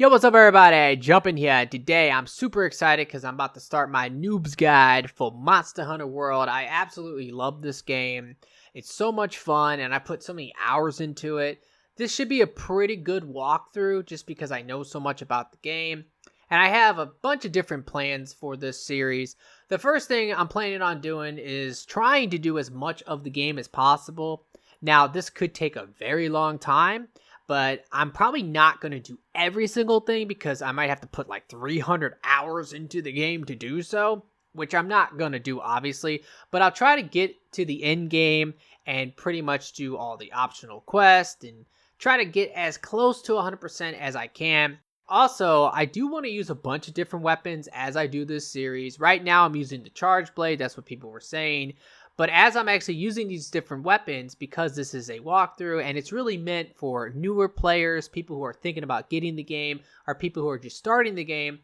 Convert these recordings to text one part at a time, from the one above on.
Yo, what's up everybody? Jumping here. Today I'm super excited because I'm about to start my Noob's Guide for Monster Hunter World. I absolutely love this game. It's so much fun and I put so many hours into it. This should be a pretty good walkthrough just because I know so much about the game. And I have a bunch of different plans for this series. The first thing I'm planning on doing is trying to do as much of the game as possible. Now, this could take a very long time, but I'm probably not going to do every single thing because I might have to put like 300 hours into the game to do so, which I'm not going to do obviously, but I'll try to get to the end game and pretty much do all the optional quests and try to get as close to 100% as I can. Also, I do want to use a bunch of different weapons as I do this series. Right now I'm using the Discharge blade, that's what people were saying. But as I'm actually using these different weapons, because this is a walkthrough and it's really meant for newer players, people who are thinking about getting the game, or people who are just starting the game,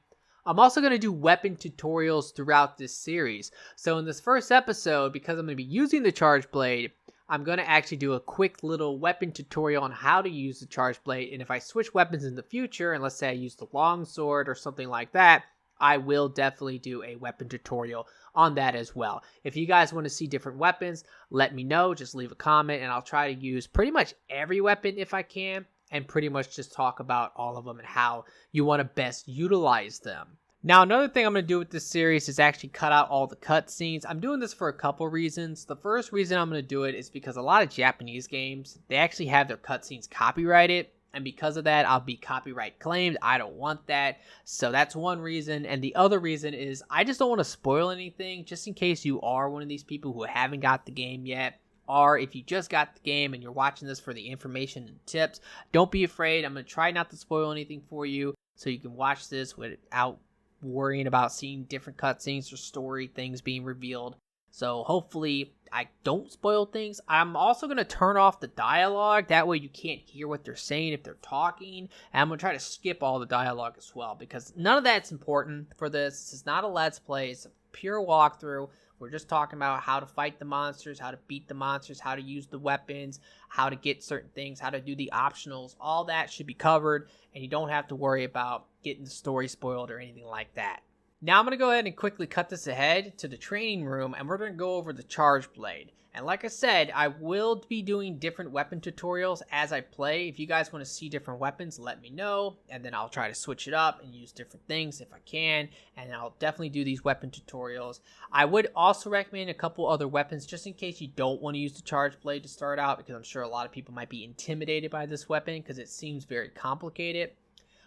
I'm also going to do weapon tutorials throughout this series. So in this first episode, because I'm going to be using the Charge Blade, I'm going to actually do a quick little weapon tutorial on how to use the Charge Blade. And if I switch weapons in the future, and let's say I use the longsword or something like that, I will definitely do a weapon tutorial on that as well. If you guys want to see different weapons, let me know. Just leave a comment and I'll try to use pretty much every weapon if I can, and pretty much just talk about all of them and how you want to best utilize them. Now, another thing I'm going to do with this series is actually cut out all the cutscenes. I'm doing this for a couple reasons. The first reason I'm going to do it is because a lot of Japanese games, they actually have their cutscenes copyrighted. And because of that, I'll be copyright claimed. I don't want that. So that's one reason. And the other reason is I just don't want to spoil anything, just in case you are one of these people who haven't got the game yet. Or if you just got the game and you're watching this for the information and tips, don't be afraid. I'm going to try not to spoil anything for you so you can watch this without worrying about seeing different cutscenes or story things being revealed. So hopefully I don't spoil things. I'm also going to turn off the dialogue. That way you can't hear what they're saying if they're talking. And I'm going to try to skip all the dialogue as well, because none of that's important for this. This is not a Let's Play. It's a pure walkthrough. We're just talking about how to fight the monsters, how to beat the monsters, how to use the weapons, how to get certain things, how to do the optionals. All that should be covered, and you don't have to worry about getting the story spoiled or anything like that. Now I'm going to go ahead and quickly cut this ahead to the training room, and we're going to go over the Charge Blade. And like I said, I will be doing different weapon tutorials as I play. If you guys want to see different weapons, let me know, and then I'll try to switch it up and use different things if I can, and I'll definitely do these weapon tutorials. I would also recommend a couple other weapons just in case you don't want to use the Charge Blade to start out, because I'm sure a lot of people might be intimidated by this weapon because it seems very complicated.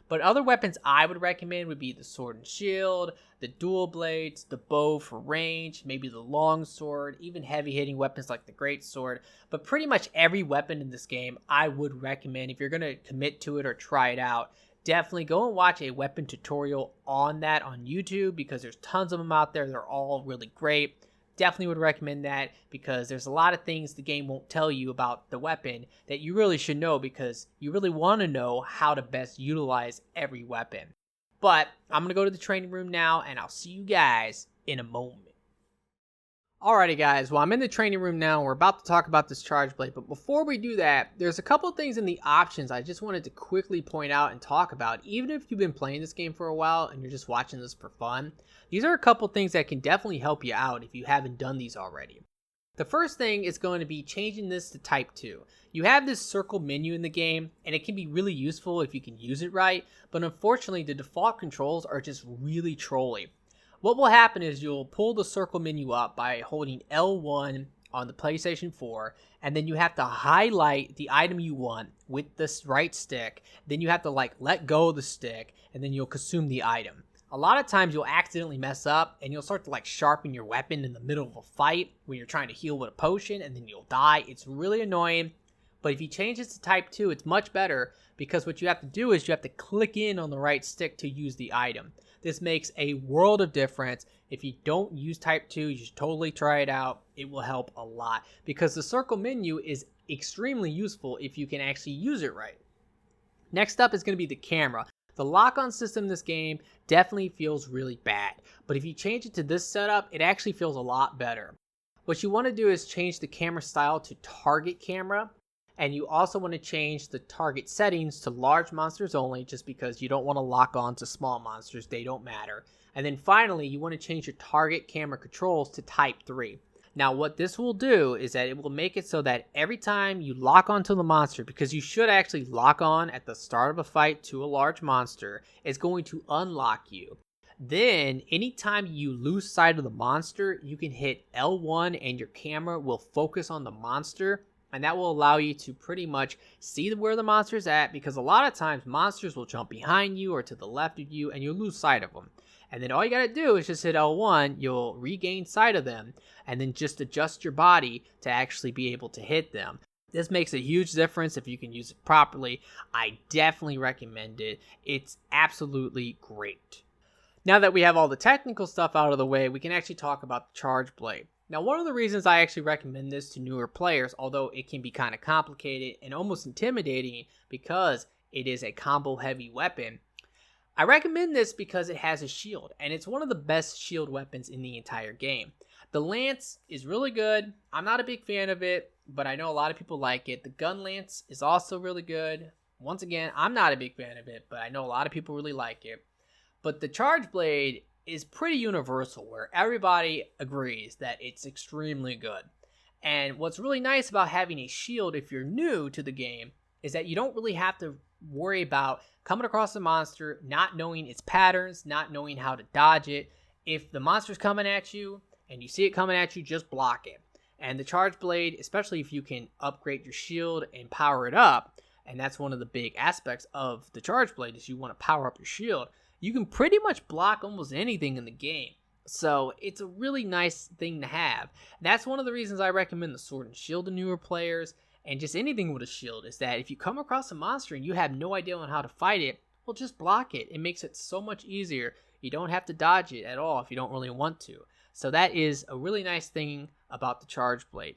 But other weapons I would recommend would be the sword and shield, the dual blades, the bow for range, maybe the long sword, even heavy hitting weapons like the great sword. But pretty much every weapon in this game I would recommend. If you're going to commit to it or try it out, definitely go and watch a weapon tutorial on that on YouTube, because there's tons of them out there. They're all really great. Definitely would recommend that, because there's a lot of things the game won't tell you about the weapon that you really should know, because you really want to know how to best utilize every weapon. But I'm going to go to the training room now, and I'll see you guys in a moment. Alrighty guys, well I'm in the training room now, and we're about to talk about this Charge Blade, but before we do that, there's a couple things in the options I just wanted to quickly point out and talk about. Even if you've been playing this game for a while and you're just watching this for fun, these are a couple things that can definitely help you out if you haven't done these already. The first thing is going to be changing this to Type 2. You have this circle menu in the game, and it can be really useful if you can use it right, but unfortunately the default controls are just really trolly. What will happen is you'll pull the circle menu up by holding L1 on the PlayStation 4, and then you have to highlight the item you want with this right stick. Then you have to let go of the stick, and then you'll consume the item. A lot of times you'll accidentally mess up, and you'll start to sharpen your weapon in the middle of a fight when you're trying to heal with a potion, and then you'll die. It's really annoying. But if you change this to Type 2, it's much better, because what you have to do is you have to click in on the right stick to use the item. This makes a world of difference. If you don't use Type 2, you should totally try it out. It will help a lot, because the circle menu is extremely useful if you can actually use it right. Next up is going to be the camera. The lock-on system in this game definitely feels really bad, but if you change it to this setup, it actually feels a lot better. What you want to do is change the camera style to target camera, And you also want to change the target settings to large monsters only, just because you don't want to lock on to small monsters. They don't matter. And then finally, you want to change your target camera controls to type 3. Now, what this will do is that it will make it so that every time you lock onto the monster, because you should actually lock on at the start of a fight to a large monster, it's going to unlock you. Then, anytime you lose sight of the monster, you can hit L1 and your camera will focus on the monster. And that will allow you to pretty much see where the monster's at, because a lot of times monsters will jump behind you or to the left of you and you'll lose sight of them. And then all you got to do is just hit L1, you'll regain sight of them, and then just adjust your body to actually be able to hit them. This makes a huge difference if you can use it properly. I definitely recommend it. It's absolutely great. Now that we have all the technical stuff out of the way, we can actually talk about the Charge Blade. Now, one of the reasons I actually recommend this to newer players, although it can be kind of complicated and almost intimidating because it is a combo-heavy weapon, I recommend this because it has a shield, and it's one of the best shield weapons in the entire game. The lance is really good. I'm not a big fan of it, but I know a lot of people like it. The gun lance is also really good. Once again, I'm not a big fan of it, but I know a lot of people really like it. But the Charge Blade is pretty universal, where everybody agrees that it's extremely good. And what's really nice about having a shield if you're new to the game is that you don't really have to worry about coming across a monster, not knowing its patterns, not knowing how to dodge it. If the monster's coming at you and you see it coming at you, just block it. And the Charge Blade, especially if you can upgrade your shield and power it up, and that's one of the big aspects of the Charge Blade, is you want to power up your shield, you can pretty much block almost anything in the game. So it's a really nice thing to have. That's one of the reasons I recommend the Sword and Shield to newer players, and just anything with a shield, is that if you come across a monster and you have no idea on how to fight it, well, just block it. It makes it so much easier. You don't have to dodge it at all if you don't really want to. So that is a really nice thing about the Charge Blade.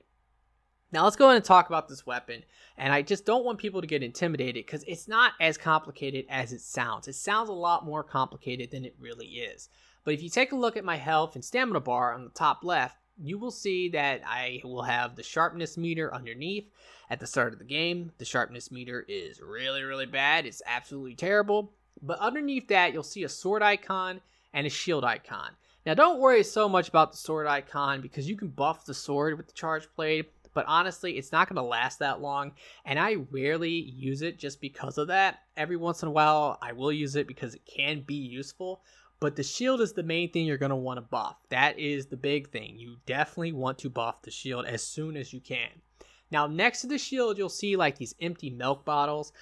Now let's go ahead and talk about this weapon. And I just don't want people to get intimidated, because it's not as complicated as it sounds. It sounds a lot more complicated than it really is. But if you take a look at my health and stamina bar on the top left, you will see that I will have the sharpness meter underneath. At the start of the game, the sharpness meter is really bad. It's absolutely terrible. But underneath that, you'll see a sword icon and a shield icon. Now don't worry so much about the sword icon, because you can buff the sword with the Charge Blade, but honestly, it's not going to last that long, and I rarely use it just because of that. Every once in a while, I will use it because it can be useful, but the shield is the main thing you're going to want to buff. That is the big thing. You definitely want to buff the shield as soon as you can. Now, next to the shield, you'll see like these empty milk bottles.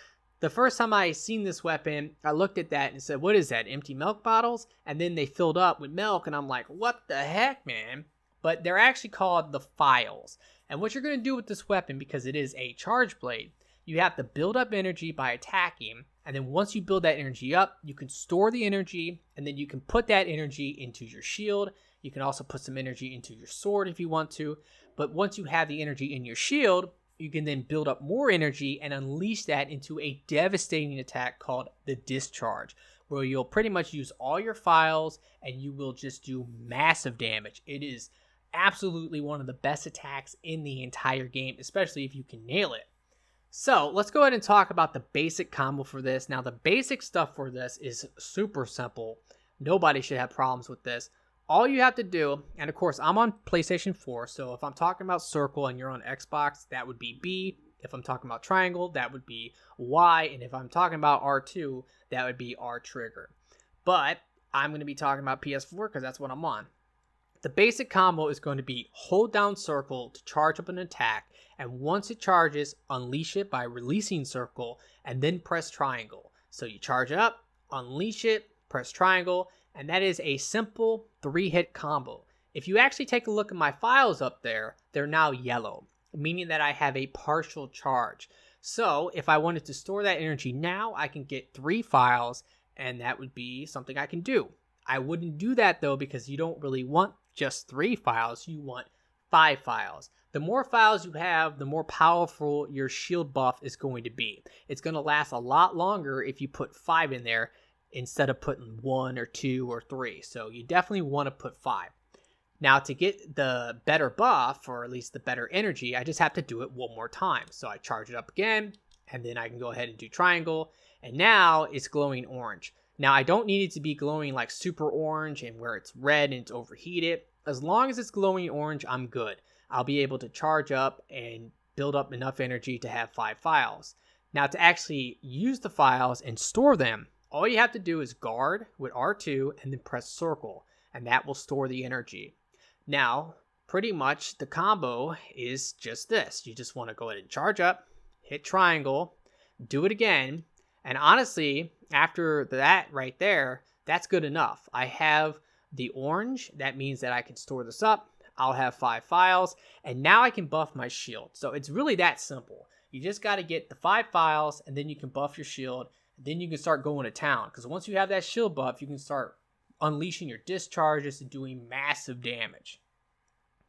The first time I seen this weapon, I looked at that and said, what is that, empty milk bottles? And then they filled up with milk, and I'm like, what the heck, man? But they're actually called the files. And what you're going to do with this weapon, because it is a Charge Blade, you have to build up energy by attacking, and then once you build that energy up, you can store the energy, and then you can put that energy into your shield. You can also put some energy into your sword if you want to, but once you have the energy in your shield, you can then build up more energy and unleash that into a devastating attack called the Discharge, where you'll pretty much use all your files and you will just do massive damage. It is absolutely one of the best attacks in the entire game, especially if you can nail it. So let's go ahead and talk about the basic combo for this. Now, the basic stuff for this is super simple. Nobody should have problems with this. All you have to do, and of course I'm on PlayStation 4, so if I'm talking about circle and you're on Xbox, that would be B. If I'm talking about triangle, that would be Y. And if I'm talking about R2, that would be R trigger. But I'm going to be talking about PS4 because that's what I'm on. The basic combo is going to be hold down circle to charge up an attack, and once it charges, unleash it by releasing circle, and then press triangle. So you charge it up, unleash it, press triangle, and that is a simple 3-hit combo. If you actually take a look at my files up there, they're now yellow, meaning that I have a partial charge. So if I wanted to store that energy now, I can get 3 files, and that would be something I can do. I wouldn't do that though, because you don't really want just 3 files, you want 5 files. The more files you have, the more powerful your shield buff is going to be. It's going to last a lot longer if you put 5 in there instead of putting 1 or 2 or 3. So you definitely want to put 5. Now to get the better buff, or at least the better energy, I just have to do it one more time. So I charge it up again, and then I can go ahead and do triangle, and now it's glowing orange. Now I don't need it to be glowing like super orange and where it's red and it's overheated. As long as it's glowing orange, I'm good. I'll be able to charge up and build up enough energy to have 5 files. Now to actually use the files and store them, all you have to do is guard with R2 and then press circle, and that will store the energy. Now, pretty much the combo is just this. You just want to go ahead and charge up, hit triangle, do it again, and honestly, after that right there, that's good enough. I have the orange. That means that I can store this up. I'll have 5 files, and now I can buff my shield. So it's really that simple. You just got to get the 5 files, and then you can buff your shield. Then you can start going to town, because once you have that shield buff, you can start unleashing your discharges and doing massive damage.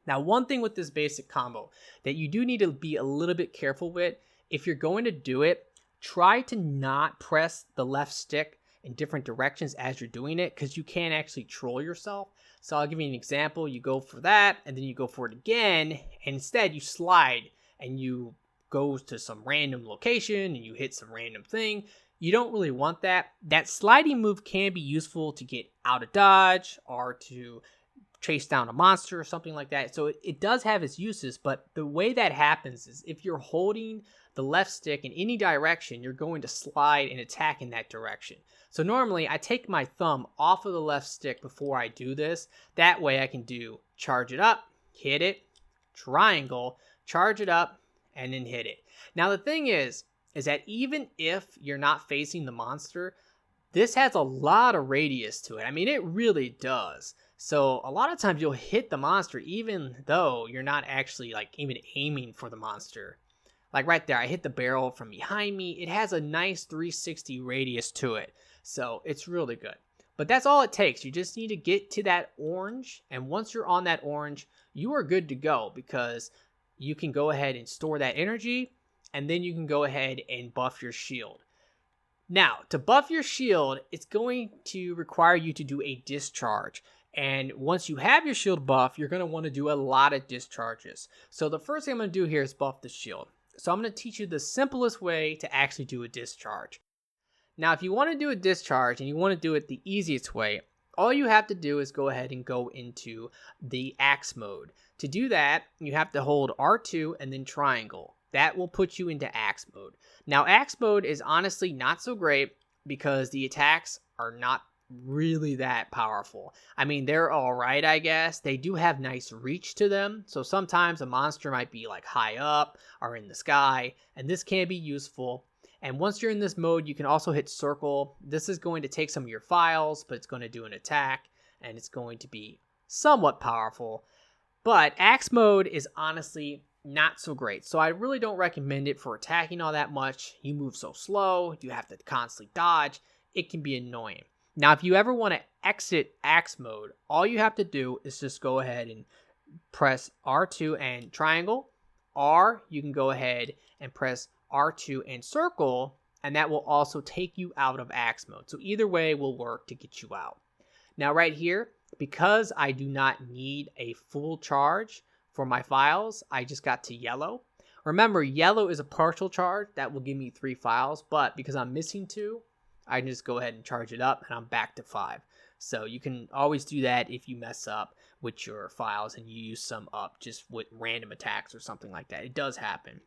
Now, one thing with this basic combo that you do need to be a little bit careful with, if you're going to do it, try to not press the left stick in different directions as you're doing it, because you can actually troll yourself. So I'll give you an example. You go for that, and then you go for it again, and instead you slide, and you go to some random location, and you hit some random thing. You don't really want that. That sliding move can be useful to get out of dodge or to chase down a monster or something like that. So it does have its uses, but the way that happens is if you're holding the left stick in any direction, you're going to slide and attack in that direction. So normally I take my thumb off of the left stick before I do this. That way I can do charge it up, hit it, triangle, charge it up, and then hit it. Now the thing is that even if you're not facing the monster, this has a lot of radius to it. I mean, it really does. So a lot of times you'll hit the monster even though you're not actually like even aiming for the monster. Like right there, I hit the barrel from behind me. It has a nice 360 radius to it. So it's really good. But that's all it takes. You just need to get to that orange. And once you're on that orange, you are good to go, because you can go ahead and store that energy, and then you can go ahead and buff your shield. Now, to buff your shield, it's going to require you to do a discharge. And once you have your shield buff, you're going to want to do a lot of discharges. So the first thing I'm going to do here is buff the shield. So I'm going to teach you the simplest way to actually do a discharge. Now, if you want to do a discharge and you want to do it the easiest way, all you have to do is go ahead and go into the axe mode. To do that, you have to hold R2 and then triangle. That will put you into axe mode. Now, axe mode is honestly not so great because the attacks are not really that powerful. I mean, they're all right, I guess. They do have nice reach to them. So sometimes a monster might be like high up or in the sky, and this can be useful. And once you're in this mode, you can also hit circle. This is going to take some of your files, but it's going to do an attack, and it's going to be somewhat powerful. But axe mode is honestly not so great. So I really don't recommend it for attacking all that much. You move so slow. You have to constantly dodge. It can be annoying. Now, if you ever want to exit axe mode, all you have to do is just go ahead and press R2 and triangle. Or you can go ahead and press R2 and circle, and that will also take you out of axe mode. So either way will work to get you out. Now right here, because I do not need a full charge for my files, I just got to yellow. Remember, yellow is a partial charge. That will give me 3 files, but because I'm missing 2, I can just go ahead and charge it up, and I'm back to 5. So you can always do that if you mess up with your files and you use some up just with random attacks or something like that. It does happen.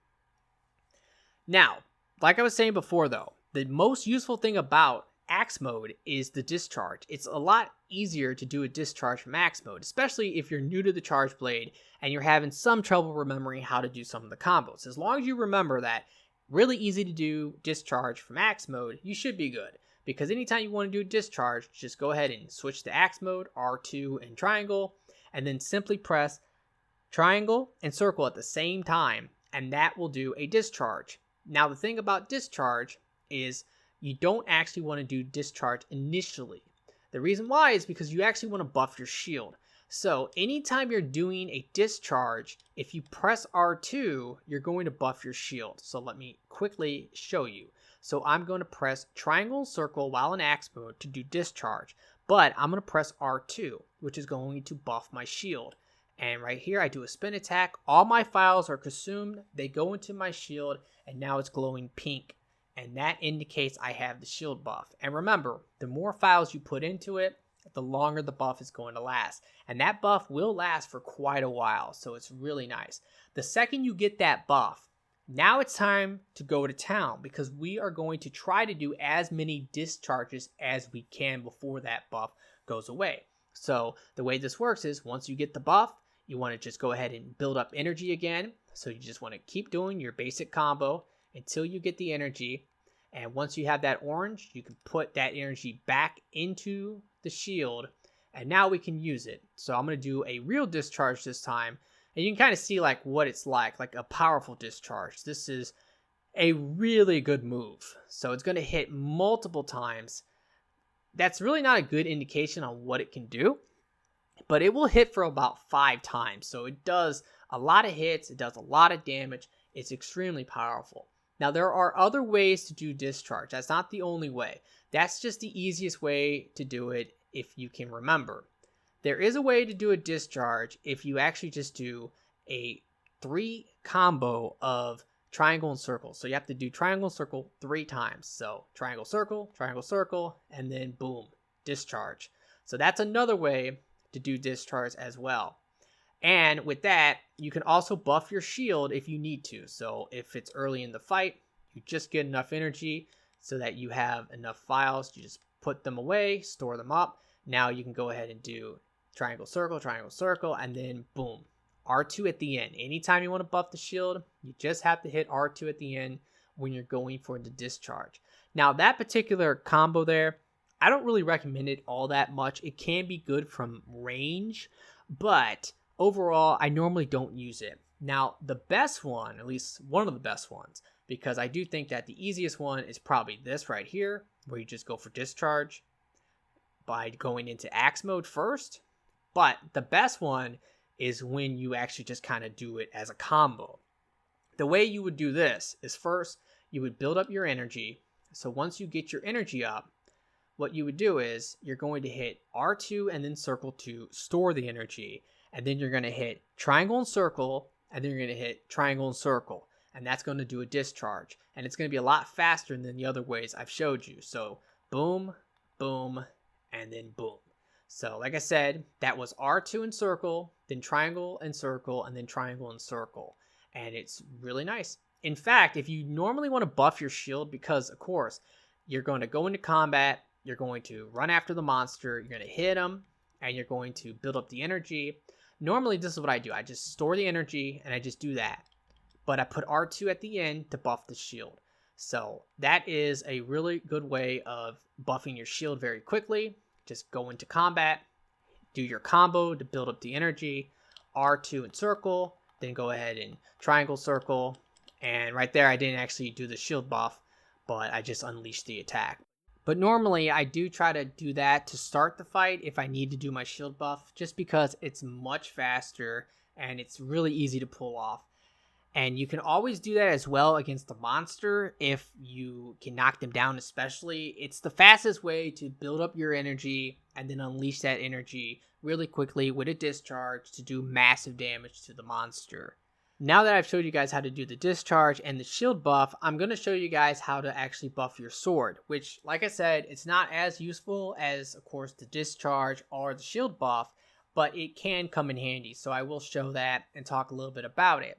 Now, like I was saying before though, the most useful thing about axe mode is the discharge. It's a lot easier to do a discharge from axe mode, especially if you're new to the charge blade and you're having some trouble remembering how to do some of the combos. As long as you remember that really easy to do discharge from axe mode, you should be good. Because anytime you want to do a discharge, just go ahead and switch to axe mode, R2 and triangle, and then simply press triangle and circle at the same time, and that will do a discharge. Now, the thing about discharge is you don't actually want to do discharge initially. The reason why is because you actually want to buff your shield. So anytime you're doing a discharge, if you press R2, you're going to buff your shield. So let me quickly show you. So I'm going to press triangle and circle while in axe mode to do discharge. But I'm going to press R2, which is going to buff my shield. And right here, I do a spin attack. All my files are consumed. They go into my shield, and now it's glowing pink. And that indicates I have the shield buff. And remember, the more files you put into it, the longer the buff is going to last. And that buff will last for quite a while, so it's really nice. The second you get that buff, now it's time to go to town, because we are going to try to do as many discharges as we can before that buff goes away. So the way this works is once you get the buff, you want to just go ahead and build up energy again. So you just want to keep doing your basic combo until you get the energy. And once you have that orange, you can put that energy back into the shield, and now we can use it. So I'm going to do a real discharge this time, and you can kind of see like what it's like a powerful discharge. This is a really good move. So it's going to hit multiple times. That's really not a good indication on what it can do, but it will hit for about 5 times. So it does a lot of hits. It does a lot of damage. It's extremely powerful. Now, there are other ways to do discharge. That's not the only way. That's just the easiest way to do it if you can remember. There is a way to do a discharge if you actually just do a 3 combo of triangle and circle. So you have to do triangle and circle 3 times. So triangle, circle, and then boom, discharge. So that's another way to do discharge as well. And with that, you can also buff your shield if you need to. So if it's early in the fight, you just get enough energy so that you have enough files. You just put them away, store them up. Now you can go ahead and do triangle, circle, and then boom, R2 at the end. Anytime you want to buff the shield, you just have to hit R2 at the end when you're going for the discharge. Now that particular combo there, I don't really recommend it all that much. It can be good from range, but overall, I normally don't use it. Now, the best one, at least one of the best ones, because I do think that the easiest one is probably this right here, where you just go for discharge by going into axe mode first. But the best one is when you actually just kind of do it as a combo. The way you would do this is first, you would build up your energy. So once you get your energy up, what you would do is you're going to hit R2 and then circle to store the energy. And then you're going to hit triangle and circle, and then you're going to hit triangle and circle. And that's going to do a discharge. And it's going to be a lot faster than the other ways I've showed you. So boom, boom, and then boom. So like I said, that was R2 and circle, then triangle and circle, and then triangle and circle. And it's really nice. In fact, if you normally want to buff your shield, because of course, you're going to go into combat, you're going to run after the monster, you're going to hit them, and you're going to build up the energy. Normally, this is what I do. I just store the energy, and I just do that. But I put R2 at the end to buff the shield. So that is a really good way of buffing your shield very quickly. Just go into combat, do your combo to build up the energy, R2 and circle, then go ahead and triangle, circle. And right there, I didn't actually do the shield buff, but I just unleashed the attack. But normally, I do try to do that to start the fight if I need to do my shield buff, just because it's much faster and it's really easy to pull off. And you can always do that as well against the monster if you can knock them down especially. It's the fastest way to build up your energy and then unleash that energy really quickly with a discharge to do massive damage to the monster. Now that I've showed you guys how to do the discharge and the shield buff, I'm going to show you guys how to actually buff your sword, which, like I said, it's not as useful as, of course, the discharge or the shield buff, but it can come in handy. So I will show that and talk a little bit about it.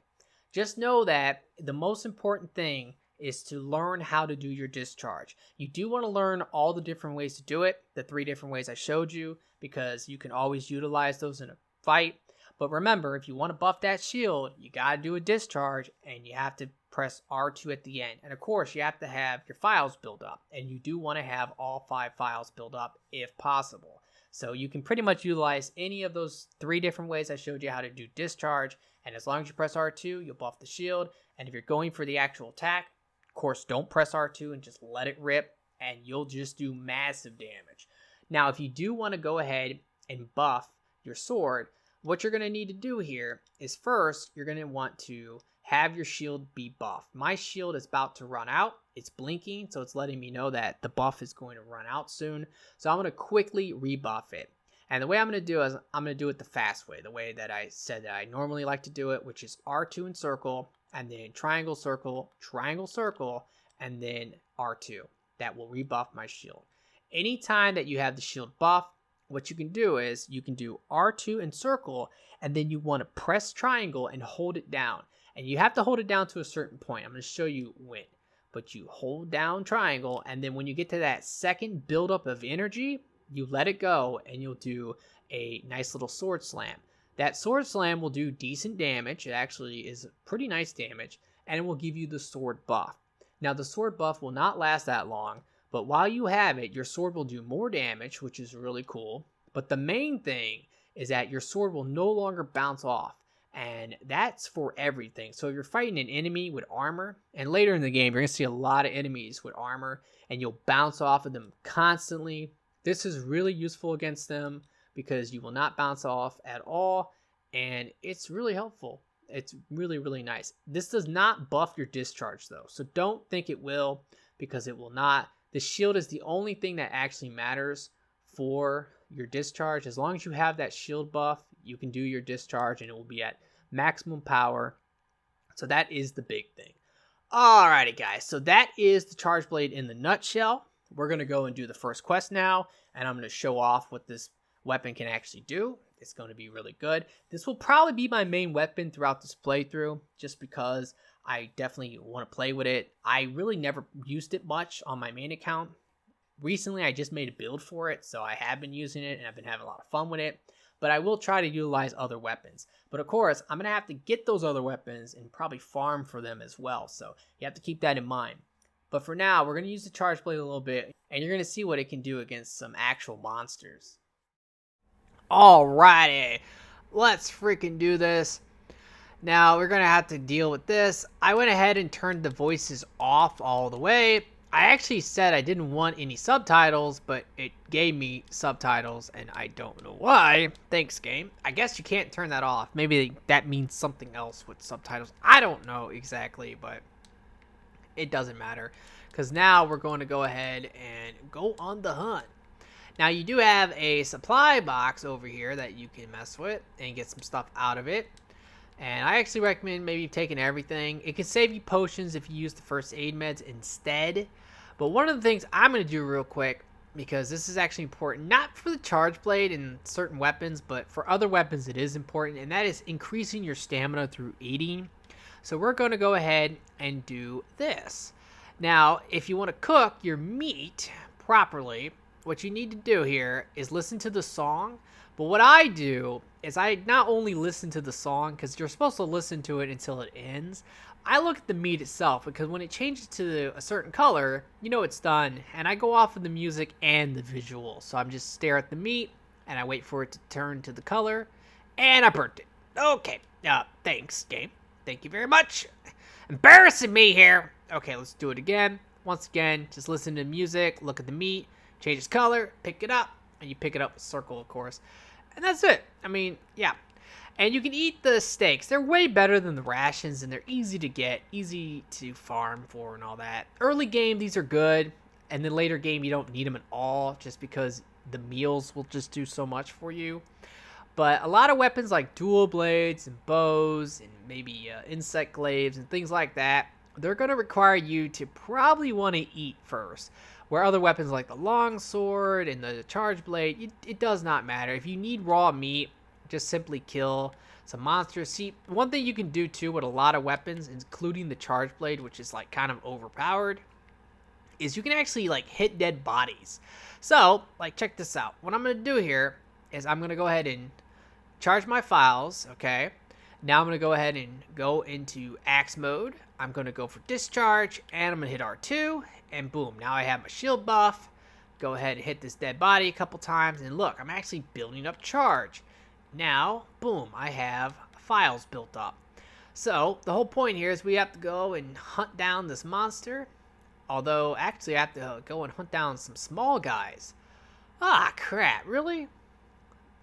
Just know that the most important thing is to learn how to do your discharge. You do want to learn all the different ways to do it, the 3 different ways I showed you, because you can always utilize those in a fight. But remember, if you want to buff that shield, you got to do a discharge, and you have to press R2 at the end. And of course, you have to have your files built up, and you do want to have all 5 files built up if possible. So you can pretty much utilize any of those 3 different ways I showed you how to do discharge, and as long as you press R2, you'll buff the shield. And if you're going for the actual attack, of course, don't press R2 and just let it rip, and you'll just do massive damage. Now, if you do want to go ahead and buff your sword, what you're going to need to do here is first, you're going to want to have your shield be buffed. My shield is about to run out. It's blinking, so it's letting me know that the buff is going to run out soon. So I'm going to quickly rebuff it. And the way I'm going to do is I'm going to do it the fast way, the way that I said that I normally like to do it, which is R2 and circle, and then triangle, circle, and then R2. That will rebuff my shield. Anytime that you have the shield buff, what you can do is you can do R2 and circle, and then you want to press triangle and hold it down. And you have to hold it down to a certain point. I'm going to show you when. But you hold down triangle, and then when you get to that second buildup of energy, you let it go, and you'll do a nice little sword slam. That sword slam will do decent damage. It actually is pretty nice damage, and it will give you the sword buff. Now, the sword buff will not last that long, but while you have it, your sword will do more damage, which is really cool. But the main thing is that your sword will no longer bounce off, and that's for everything. So if you're fighting an enemy with armor, and later in the game, you're going to see a lot of enemies with armor, and you'll bounce off of them constantly. This is really useful against them because you will not bounce off at all, and it's really helpful. It's really, really nice. This does not buff your discharge, though, so don't think it will, because it will not. The shield is the only thing that actually matters for your discharge. As long as you have that shield buff, you can do your discharge, and it will be at maximum power. So that is the big thing. Alrighty, guys, so that is the Charge Blade in the nutshell. We're going to go and do the first quest now, and I'm going to show off what this weapon can actually do. It's going to be really good. This will probably be my main weapon throughout this playthrough, just because I definitely want to play with it. I really never used it much on my main account. Recently, I just made a build for it, so I have been using it, and I've been having a lot of fun with it. But I will try to utilize other weapons. But of course, I'm going to have to get those other weapons and probably farm for them as well, so you have to keep that in mind. But for now, we're going to use the Charge Blade a little bit, and you're going to see what it can do against some actual monsters. Alrighty, let's freaking do this. Now, we're going to have to deal with this. I went ahead and turned the voices off all the way. I actually said I didn't want any subtitles, but it gave me subtitles, and I don't know why. Thanks, game. I guess you can't turn that off. Maybe that means something else with subtitles. I don't know exactly, but it doesn't matter, because now we're going to go ahead and go on the hunt. Now, you do have a supply box over here that you can mess with and get some stuff out of it. And I actually recommend maybe taking everything. It can save you potions if you use the first aid meds instead. But one of the things I'm going to do real quick, because this is actually important, not for the Charge Blade and certain weapons, but for other weapons it is important, and that is increasing your stamina through eating. So we're going to go ahead and do this. Now, if you want to cook your meat properly, what you need to do here is listen to the song. But what I do is I not only listen to the song, because you're supposed to listen to it until it ends. I look at the meat itself, because when it changes to a certain color, you know it's done. And I go off of the music and the visual. So I'm just stare at the meat, and I wait for it to turn to the color, and I burnt it. Okay, thanks, game. Thank you very much. Embarrassing me here. Okay, let's do it again. Once again, just listen to the music, look at the meat, change its color, pick it up, and you pick it up with circle, of course. And that's it. I mean, yeah. And you can eat the steaks. They're way better than the rations, and they're easy to get, easy to farm for and all that. Early game, these are good. And then later game, you don't need them at all, just because the meals will just do so much for you. But a lot of weapons like dual blades and bows and maybe insect glaives and things like that, they're going to require you to probably want to eat first. Where other weapons like the long sword and the charge blade, it does not matter. If you need raw meat, just simply kill some monsters. See, one thing you can do too with a lot of weapons, including the charge blade, which is like kind of overpowered, is you can actually like hit dead bodies. So, like, check this out. What I'm going to do here is I'm going to go ahead and charge my files, okay? Now I'm going to go ahead and go into axe mode. I'm going to go for discharge, and I'm going to hit R2, and boom, now I have my shield buff. Go ahead and hit this dead body a couple times, and look, I'm actually building up charge. Now, boom, I have files built up. So, the whole point here is we have to go and hunt down this monster. Although, actually, I have to go and hunt down some small guys. Ah, crap, really?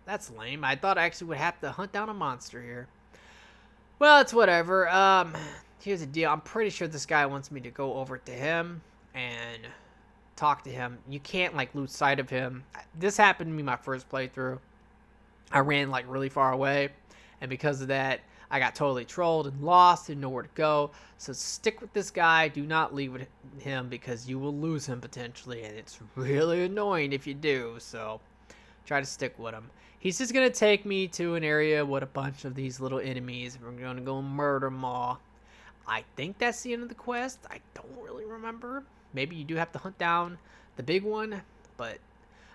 That's lame. I thought I actually would have to hunt down a monster here. Well, it's whatever. Here's the deal. I'm pretty sure this guy wants me to go over to him and talk to him. You can't like lose sight of him. This happened to me my first playthrough. I ran like really far away, and because of that, I got totally trolled and lost, didn't know where to go. So stick with this guy. Do not leave with him because you will lose him potentially, and it's really annoying if you do. So try to stick with him. He's just gonna take me to an area with a bunch of these little enemies. We're gonna go murder them all. I think that's the end of the quest. I don't really remember. Maybe you do have to hunt down the big one, but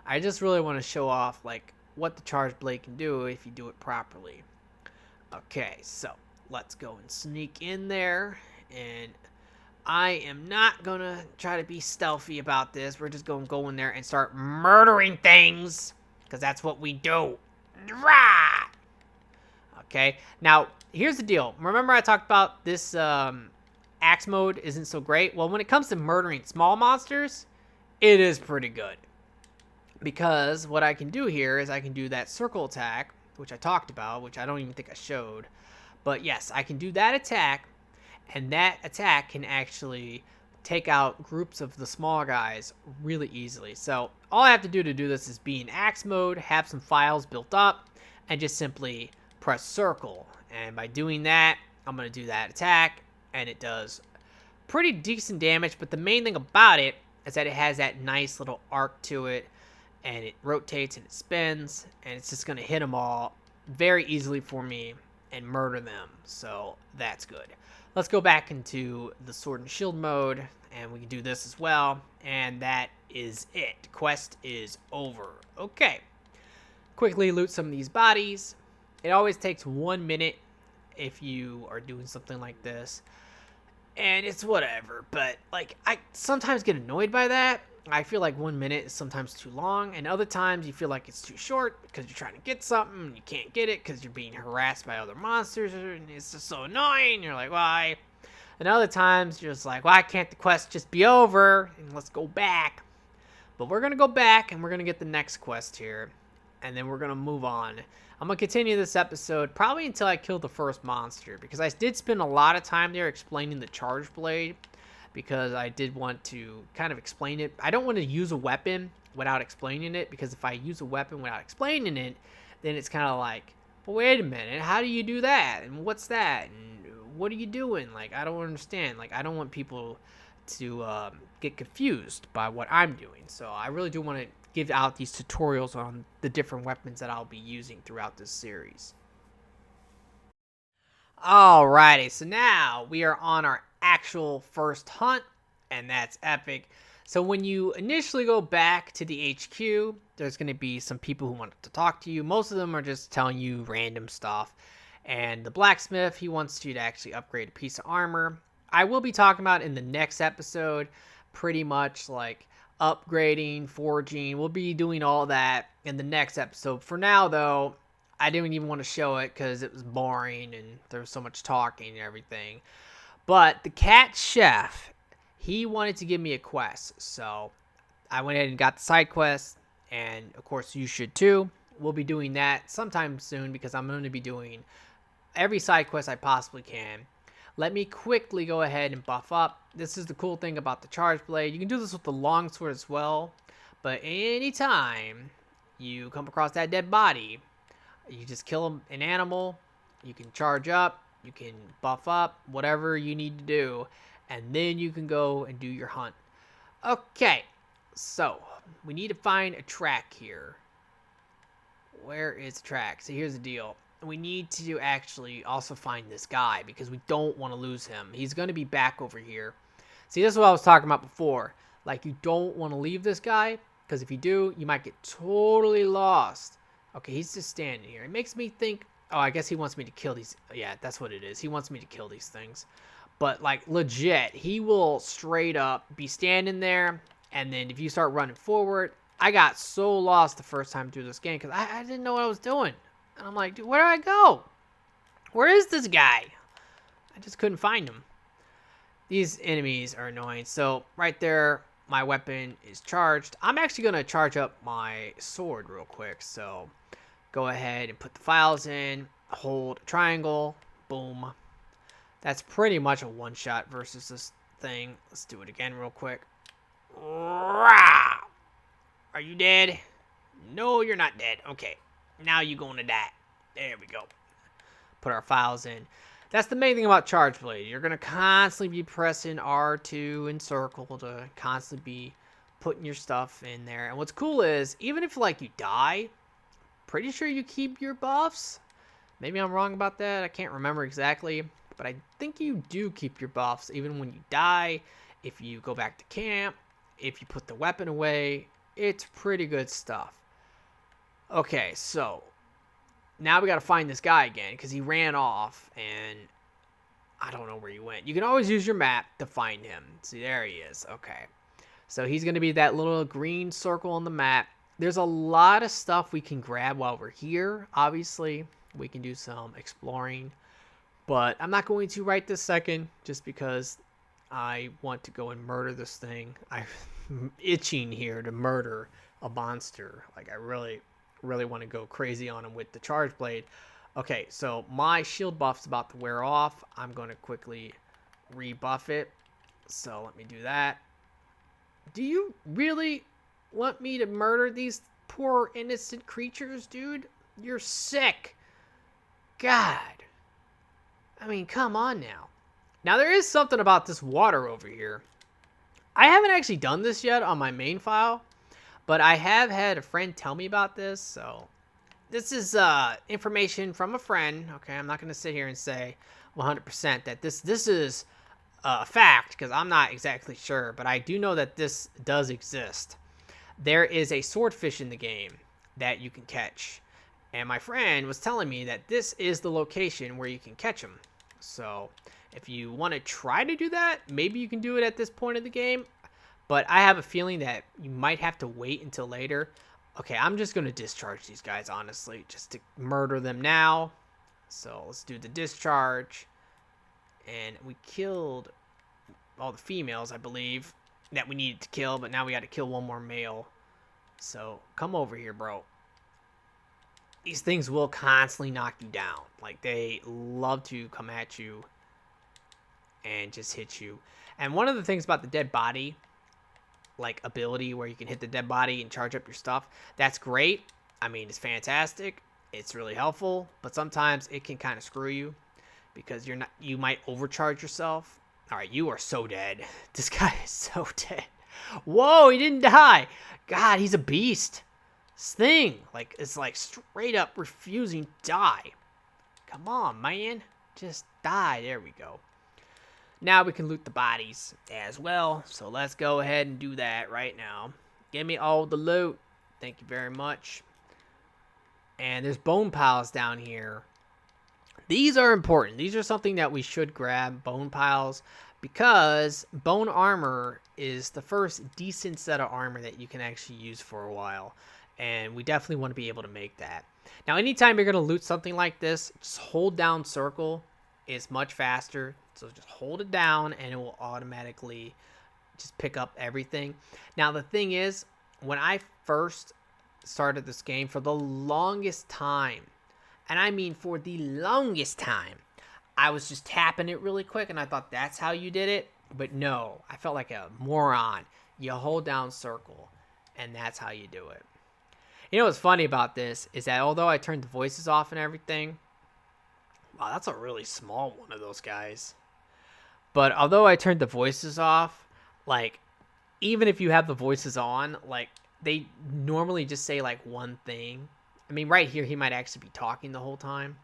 I just really want to show off like what the charge blade can do if you do it properly. Okay, so let's go and sneak in there, and I am not gonna try to be stealthy about this. We're just gonna go in there and start murdering things, because that's what we do. Rah! Okay, now here's the deal. Remember I talked about this axe mode isn't so great? Well, when it comes to murdering small monsters, it is pretty good. Because what I can do here is I can do that circle attack, which I talked about, which I don't even think I showed. But yes, I can do that attack, and that attack can actually take out groups of the small guys really easily. So all I have to do this is be in axe mode, have some files built up, and just simply press circle. And by doing that, I'm going to do that attack, and it does pretty decent damage. But the main thing about it is that it has that nice little arc to it, and it rotates and it spins, and it's just going to hit them all very easily for me and murder them. So that's good. Let's go back into the sword and shield mode, and we can do this as well. And that is it. Quest is over. Okay. Quickly loot some of these bodies. It always takes 1 minute if you are doing something like this. And it's whatever, but like I sometimes get annoyed by that. I feel like 1 minute is sometimes too long, and other times you feel like it's too short because you're trying to get something and you can't get it because you're being harassed by other monsters, and it's just so annoying. You're like, why? And other times you're just like, why can't the quest just be over and let's go back? But we're gonna go back and we're gonna get the next quest here, and then we're gonna move on. I'm gonna continue this episode probably until I kill the first monster, because I did spend a lot of time there explaining the charge blade, because I did want to kind of explain it. I don't want to use a weapon without explaining it, because if I use a weapon without explaining it, then it's kind of like, well, wait a minute, how do you do that? And what's that? And what are you doing? Like, I don't understand. Like, I don't want people to get confused by what I'm doing. So I really do want to give out these tutorials on the different weapons that I'll be using throughout this series. Alrighty, so now we are on our actual first hunt, and that's epic. So when you initially go back to the HQ, there's going to be some people who want to talk to you. Most of them are just telling you random stuff. And the blacksmith, he wants you to actually upgrade a piece of armor. I will be talking about in the next episode, pretty much like upgrading, forging. We'll be doing all that in the next episode. For now, though, I didn't even want to show it because it was boring and there was so much talking and everything. But the cat chef, he wanted to give me a quest. So I went ahead and got the side quest. And of course, you should too. We'll be doing that sometime soon, because I'm going to be doing every side quest I possibly can. Let me quickly go ahead and buff up. This is the cool thing about the charge blade. You can do this with the longsword as well. But anytime you come across that dead body, you just kill an animal. You can charge up. You can buff up. Whatever you need to do. And then you can go and do your hunt. Okay. So, we need to find a track here. Where is the track? So here's the deal. We need to actually also find this guy, because we don't want to lose him. He's going to be back over here. See, this is what I was talking about before. Like, you don't want to leave this guy, because if you do, you might get totally lost. Okay, he's just standing here. It makes me think, oh, I guess he wants me to kill these. Yeah, that's what it is. He wants me to kill these things. But, like, legit, he will straight up be standing there, and then if you start running forward, I got so lost the first time through this game, because I didn't know what I was doing. And I'm like, dude, where do I go? Where is this guy? I just couldn't find him. These enemies are annoying. So right there, my weapon is charged. I'm actually going to charge up my sword real quick. So go ahead and put the files in. Hold triangle. Boom. That's pretty much a one-shot versus this thing. Let's do it again real quick. Rah! Are you dead? No, you're not dead. Okay. Now you're going to die. There we go. Put our files in. That's the main thing about Charge Blade. You're going to constantly be pressing R2 and circle to constantly be putting your stuff in there. And what's cool is, even if like you die, pretty sure you keep your buffs. Maybe I'm wrong about that. I can't remember exactly. But I think you do keep your buffs even when you die. If you go back to camp, if you put the weapon away, it's pretty good stuff. Okay, so now we got to find this guy again because he ran off and I don't know where he went. You can always use your map to find him. See, there he is. Okay. So he's going to be that little green circle on the map. There's a lot of stuff we can grab while we're here. Obviously, we can do some exploring. But I'm not going to right this second just because I want to go and murder this thing. I'm itching here to murder a monster. Like, I really want to go crazy on him with the Charge Blade. Okay, so my shield buff's about to wear off. I'm going to quickly rebuff it. So let me do that. Do you really want me to murder these poor innocent creatures, dude? You're sick. God. I mean, come on now. Now, there is something about this water over here. I haven't actually done this yet on my main file, but I have had a friend tell me about this, so this is information from a friend. Okay, I'm not going to sit here and say 100% that this is a fact, because I'm not exactly sure, but I do know that this does exist. There is a swordfish in the game that you can catch, and my friend was telling me that this is the location where you can catch them. So if you want to try to do that, maybe you can do it at this point of the game, but I have a feeling that you might have to wait until later. Okay, I'm just going to discharge these guys, honestly, just to murder them now. So let's do the discharge. And we killed all the females, I believe, that we needed to kill, but now we got to kill one more male. So come over here, bro. These things will constantly knock you down. Like, they love to come at you and just hit you. And one of the things about the dead body, like, ability where you can hit the dead body and charge up your stuff, that's great. I mean, it's fantastic. It's really helpful, but sometimes it can kind of screw you because you might overcharge yourself. All right, you are so dead. This guy is so dead. Whoa, he didn't die. God, he's a beast. This thing, like, it's like straight up refusing to die. Come on, man. Just die. There we go. Now we can loot the bodies as well. So let's go ahead and do that right now. Give me all the loot. Thank you very much. And there's bone piles down here. These are important. These are something that we should grab, bone piles, because bone armor is the first decent set of armor that you can actually use for a while. And we definitely want to be able to make that. Now, anytime you're going to loot something like this, just hold down circle. It's much faster. So just hold it down and it will automatically just pick up everything. Now, the thing is, when I first started this game, for the longest time, and I mean for the longest time, I was just tapping it really quick and I thought that's how you did it. But no, I felt like a moron. You hold down circle and that's how you do it. You know what's funny about this is that although I turned the voices off and everything, wow, that's a really small one of those guys. But although I turned the voices off, like, even if you have the voices on, like, they normally just say, like, one thing. I mean, right here, he might actually be talking the whole time.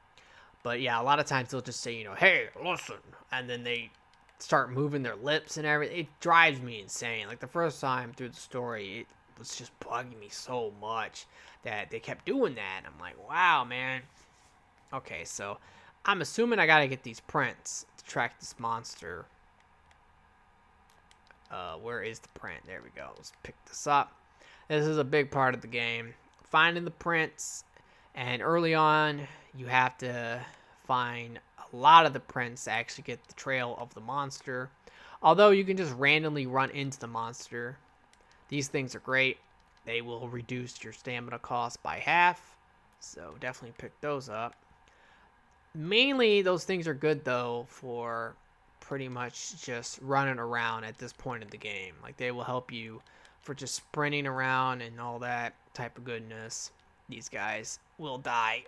But, yeah, a lot of times they'll just say, you know, hey, listen. And then they start moving their lips and everything. It drives me insane. Like, the first time through the story, it was just bugging me so much that they kept doing that. I'm like, wow, man. Okay, so I'm assuming I gotta get these prints to track this monster. Where is the print? There we go. Let's pick this up. This is a big part of the game. Finding the prints. And early on, you have to find a lot of the prints to actually get the trail of the monster. Although you can just randomly run into the monster. These things are great. They will reduce your stamina cost by half. So definitely pick those up. Mainly, those things are good, though, for pretty much just running around at this point in the game. Like, they will help you for just sprinting around and all that type of goodness. These guys will die.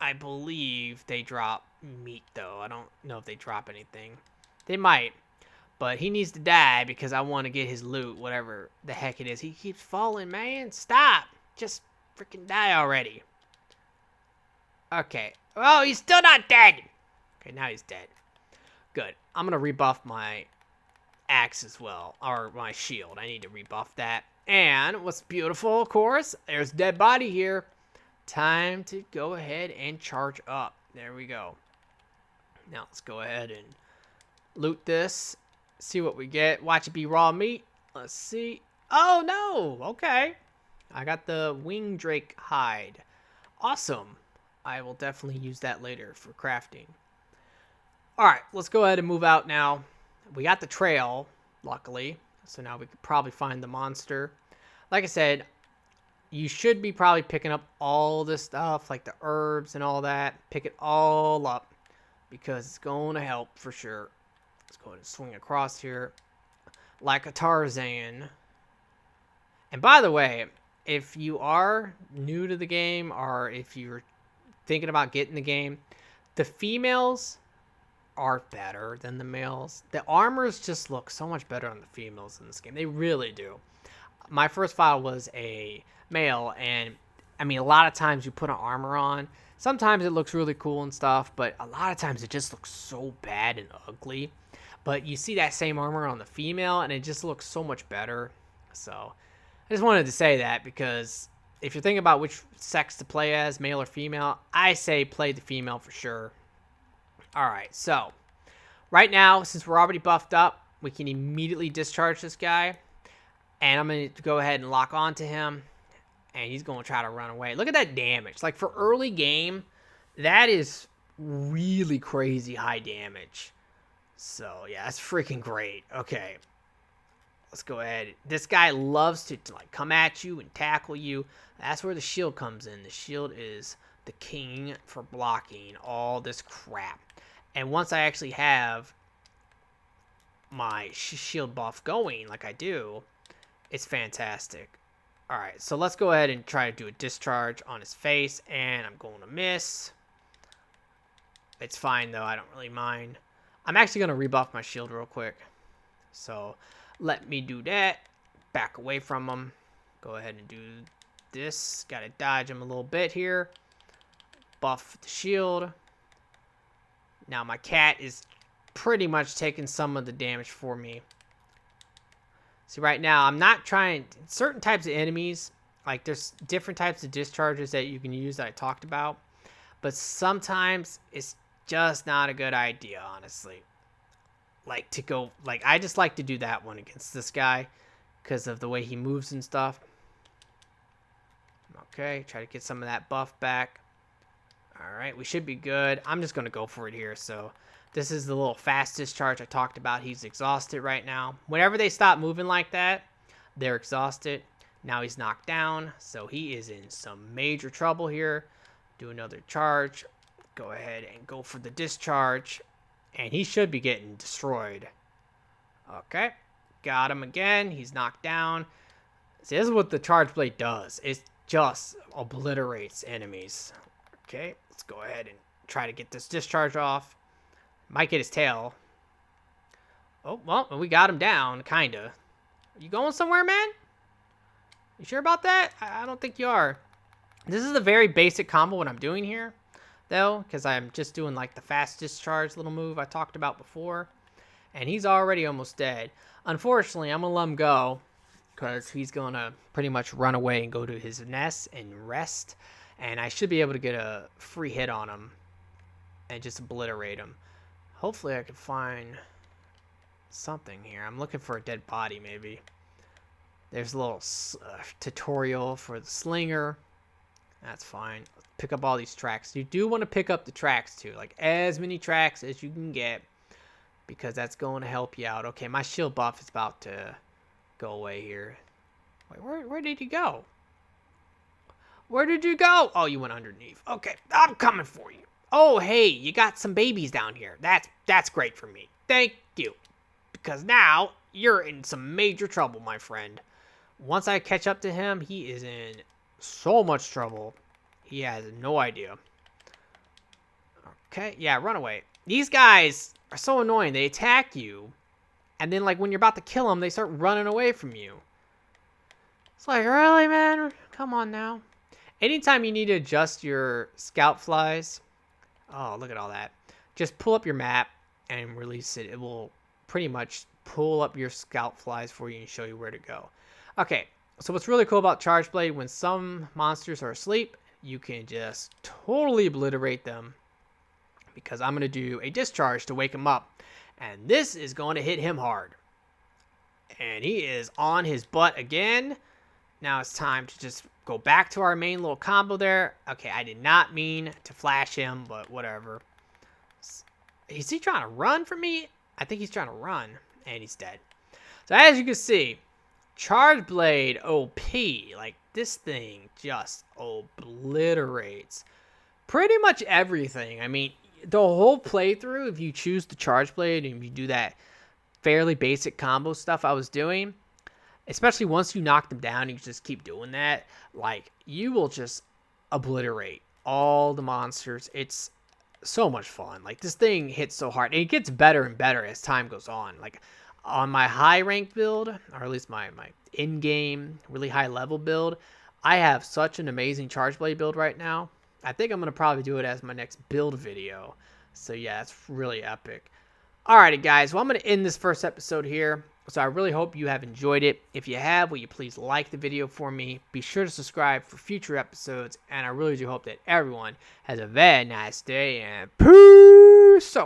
I believe they drop meat, though. I don't know if they drop anything. They might. But he needs to die because I want to get his loot, whatever the heck it is. He keeps falling, man. Stop. Just freaking die already. Okay. Oh, he's still not dead. Okay, now he's dead. Good. I'm going to rebuff my axe as well. Or my shield. I need to rebuff that. And what's beautiful, of course, there's a dead body here. Time to go ahead and charge up. There we go. Now let's go ahead and loot this. See what we get. Watch it be raw meat. Let's see. Oh, no. Okay. I got the wing drake hide. Awesome. I will definitely use that later for crafting. All right. Let's go ahead and move out now. We got the trail, luckily. So now we could probably find the monster. Like I said, you should be probably picking up all this stuff, like the herbs and all that. Pick it all up because it's going to help for sure. Let's go ahead and swing across here like a Tarzan. And by the way, if you are new to the game or if you're thinking about getting the game, the females are better than the males. The armors just look so much better on the females in this game. They really do. My first file was a male, and I mean, a lot of times you put an armor on. Sometimes it looks really cool and stuff, but a lot of times it just looks so bad and ugly. But you see that same armor on the female, and it just looks so much better. So I just wanted to say that because if you're thinking about which sex to play as, male or female, I say play the female for sure. All right, so right now, since we're already buffed up, we can immediately discharge this guy. And I'm going to go ahead and lock onto him. And he's going to try to run away. Look at that damage. Like, for early game, that is really crazy high damage. So, yeah, that's freaking great. Okay. Let's go ahead. This guy loves to like come at you and tackle you. That's where the shield comes in. The shield is the king for blocking all this crap. And once I actually have my shield buff going like I do, it's fantastic. All right, so let's go ahead and try to do a discharge on his face, and I'm going to miss. It's fine, though. I don't really mind. I'm actually going to rebuff my shield real quick. So let me do that. Back away from him. Go ahead and do this. Got to dodge him a little bit here. Buff the shield. Now my cat is pretty much taking some of the damage for me. See, right now, I'm not trying... Certain types of enemies, like there's different types of discharges that you can use that I talked about. But sometimes it's just not a good idea, honestly. Like to go... Like, I just like to do that one against this guy because of the way he moves and stuff. Okay, try to get some of that buff back. Alright, we should be good. I'm just going to go for it here, so... This is the little fast discharge I talked about. He's exhausted right now. Whenever they stop moving like that, they're exhausted. Now he's knocked down, so he is in some major trouble here. Do another charge. Go ahead and go for the discharge. And he should be getting destroyed. Okay. Got him again. He's knocked down. See, this is what the charge blade does. It just obliterates enemies. Okay. Let's go ahead and try to get this discharge off. Might get his tail. Oh, well, we got him down, kinda. You going somewhere, man? You sure about that? I don't think you are. This is a very basic combo what I'm doing here, though, because I'm just doing, like, the fast discharge little move I talked about before. And he's already almost dead. Unfortunately, I'm going to let him go, because he's going to pretty much run away and go to his nest and rest. And I should be able to get a free hit on him and just obliterate him. Hopefully I can find something here. I'm looking for a dead body, maybe. There's a little tutorial for the slinger. That's fine. Pick up all these tracks. You do want to pick up the tracks, too. Like, as many tracks as you can get. Because that's going to help you out. Okay, my shield buff is about to go away here. Wait, where did you go? Where did you go? Oh, you went underneath. Okay, I'm coming for you. Oh, hey, you got some babies down here. That's great for me. Thank you. Because now you're in some major trouble, my friend. Once I catch up to him, he is in so much trouble. He has no idea. Okay, yeah, run away. These guys are so annoying. They attack you, and then, like, when you're about to kill them, they start running away from you. It's like, really, man? Come on now. Anytime you need to adjust your scout flies, oh, look at all that. Just pull up your map and release it. It will pretty much pull up your scout flies for you and show you where to go. Okay, so what's really cool about Charge Blade, when some monsters are asleep, you can just totally obliterate them, because I'm going to do a discharge to wake him up. And this is going to hit him hard. And he is on his butt again. Now it's time to just go back to our main little combo there. Okay, I did not mean to flash him, but whatever. Is he trying to run from me? I think he's trying to run. And he's dead. So as you can see, Charge Blade OP. Like, this thing just obliterates pretty much everything. I mean, the whole playthrough, if you choose the Charge Blade and you do that fairly basic combo stuff I was doing, especially once you knock them down, you just keep doing that, like, you will just obliterate all the monsters. It's so much fun. Like, this thing hits so hard, and it gets better and better as time goes on. Like, on my high rank build, or at least my in-game really high level build, I have such an amazing Charge Blade build right now. I think I'm going to probably do it as my next build video. So yeah, it's really epic. Alrighty guys, well, I'm going to end this first episode here. So I really hope you have enjoyed it. If you have, will you please like the video for me? Be sure to subscribe for future episodes. And I really do hope that everyone has a very nice day. And peace out.